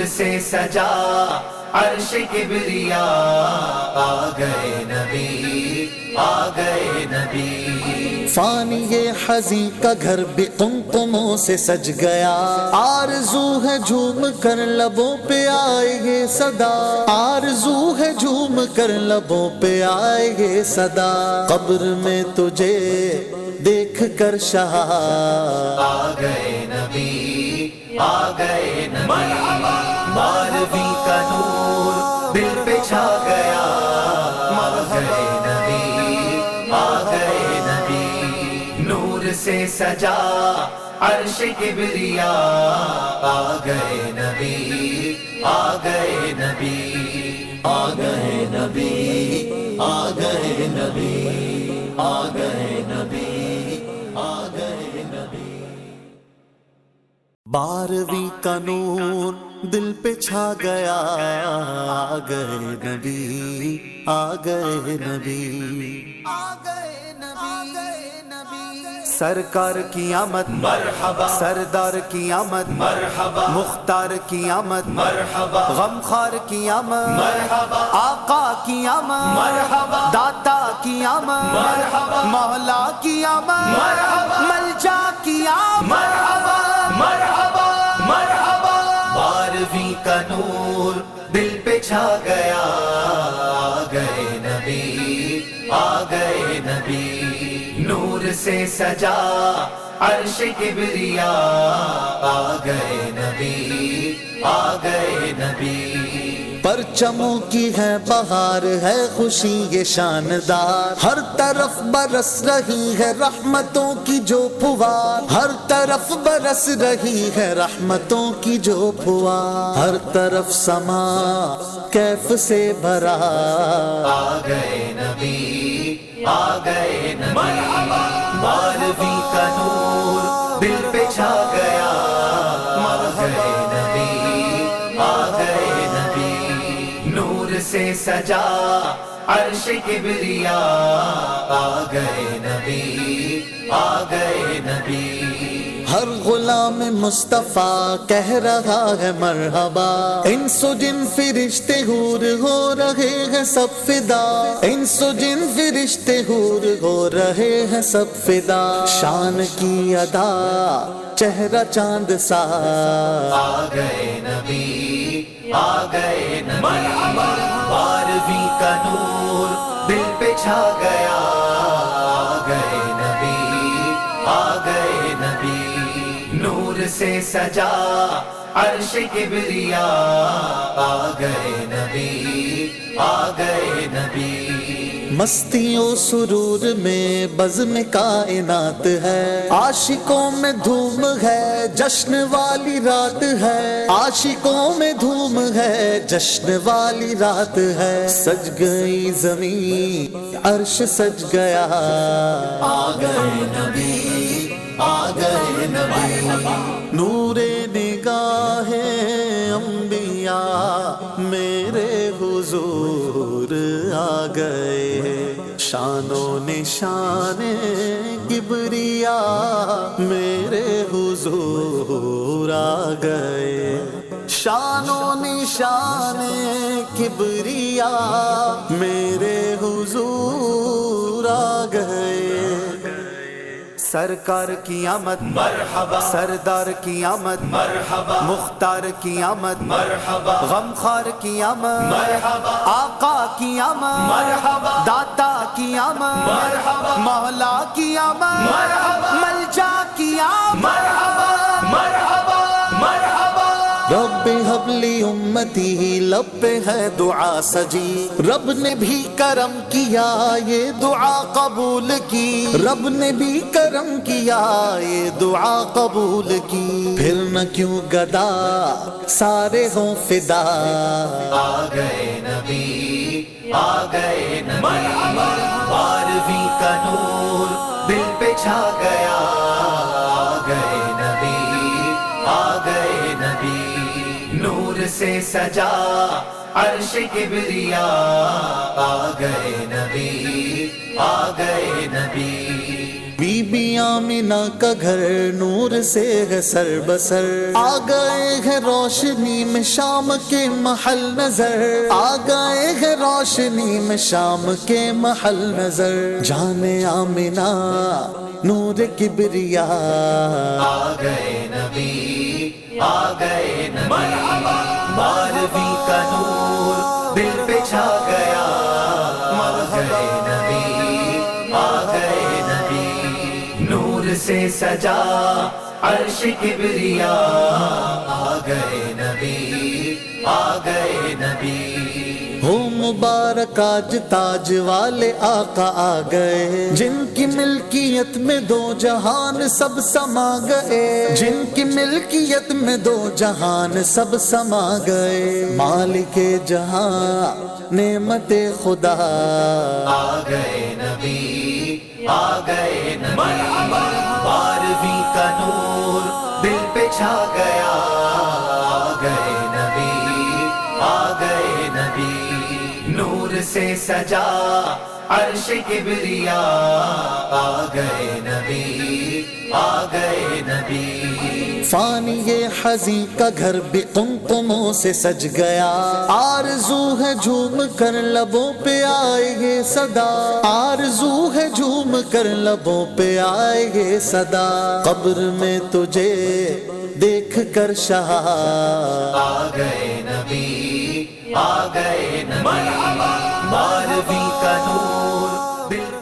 سے سجا عرش کبریا، آ گئے نبی، آ گئے نبی۔ فانی یہ حزین کا گھر بھی قمقموں سے سج گیا، آرزو ہے جھوم کر لبوں پہ آئے یہ صدا، آرزو ہے جھوم کر لبوں پہ آئے یہ صدا، قبر میں تجھے دیکھ کر شاہ آ گئے نبی، آ گئے نبی۔ بارہویں کا نور دل پہ چھا گیا، آ گئے نبی، آ گئے نبی۔ نور سے سجا عرش کبریا، آ گئے نبی، آ گئے نبی، آ گئے نبی، آ گئے نبی، آ گئے نبی، آ گئے نبی۔ بارہویں کا نور دل پہ چھا گیا، آ گئے نبی، آ گئے نبی، آ گئے نبی۔ سرکار کی آمد مرحبا، سردار کی آمد مرحبا، مختار کی آمد مرحبا، غمخوار کی آمد مرحبا، آقا کی آمد مرحبا، داتا کی آمد مرحبا، مولا کی آمد مرحبا، ملجا کی آمد مرحبا، مرحبا، مرحبا۔ بارہویں کا نور دل پہ چھا گیا، آ گئے نبی، آ گئے نبی۔ نور سے سجا عرش کبریا، آ گئے نبی، آ گئے نبی۔ پرچموں کی ہے بہار ہے خوشی یہ شاندار، ہر طرف برس رہی ہے رحمتوں کی جو پھوار، ہر طرف برس رہی ہے رحمتوں کی جو پھوار، ہر طرف سما کیف سے بھرا، آ گئے نبی، آ گئے نبی۔ بارہویں کا نور دل پہ چھا گیا، آ گئے نبی، آ گئے نبی۔ نور سے سجا عرش کبریا، آ گئے نبی، آ گئے نبی۔ ہر غلام مصطفیٰ کہہ رہا ہے مرحبا، انس و جن فرشتے حور ہو رہے ہیں سب فدا، انس و جن فرشتے حور ہو رہے ہیں سب فدا، شان کی ادا چہرہ چاند سا، آ گئے نبی، آ گئے نبی۔ بارہویں کا نور دل پہ چھا گیا، آ گئے نبی، آ گئے نبی۔ نور سے سجا عرش کبریا، آ گئے نبی، آ گئے نبی۔ مستی و سرور میں بزم کائنات ہے، عاشقوں میں دھوم ہے جشن والی رات ہے، عاشقوں میں دھوم ہے جشن والی رات ہے، سج گئی زمین عرش سج گیا، آ گئے نبی، آ گئے نبی۔ نور نگاہ انبیاء میرے حضور آ گئے، شان و نشان کبریا میرے حضور آ گئے، شان و نشان کبریا میرے حضور آ گئے۔ سرکار کی آمد مرحبا، سردار کی آمد مرحبا، مختار کی آمد مرحبا، غمخوار کی آمد مرحبا، آقا کی آمد مرحبا، داتا کی آمد مرحبا، مولا کی آمد مرحبا، ملجا کی آمد مرحبا، مرحبا، مرحبا۔ رب حب لی امتی لب پہ ہے دعا سجی، رب نے بھی کرم کیا یہ دعا قبول کی، رب نے بھی کرم کیا یہ دعا قبول کی، پھر نہ کیوں گدا سارے ہوں فدا، آ گئے نبی، آ گئے نبی۔ بارہویں کا نور دل پہ چھا گیا، آ گئے نبی، آ گئے نبی۔ نور سے سجا عرش کبریا، آ گئے نبی، آ گئے نبی۔ بی بی آمینہ کا گھر نور سے ہے سر بسر، آ گئے ہیں روشنی میں شام کے محل نظر، آ گئے ہیں روشنی میں شام کے محل نظر، جان آمینہ نور کبریا، آ گئے نبی، آ گئے نبی، 12ویں کا نور دل پہ چھا گیا، آ گئے نبی، آ گئے نبی، نور سے سجا عرش کبریا، آ گئے نبی، آ گئے نبی، ہو مبارک آج تاج والے آقا آ گئے، جن کی ملکیت میں دو جہان سب سما گئے، جن کی ملکیت میں دو جہان سب سما گئے، مالک جہاں نعمت خدا، آ گئے نبی، آ گئے نبی، 12ویں کا نور دل پہ چھا گیا، آ گئے نبی، آ گئے نبی، نور سے سجا عرش کبریا، آ گئے نبی، آ گئے نبی، فانی یہ حزین کا گھر بھی قمقموں سے سج گیا، آرزو ہے جھوم کر لبوں پہ آئے یہ صدا، آرزو ہے جھوم کر لبوں پہ آئے یہ صدا، قبر میں تجھے دیکھ کر شاہ، آ گئے نبی، آ گئے نبی، 12ویں کا نور دل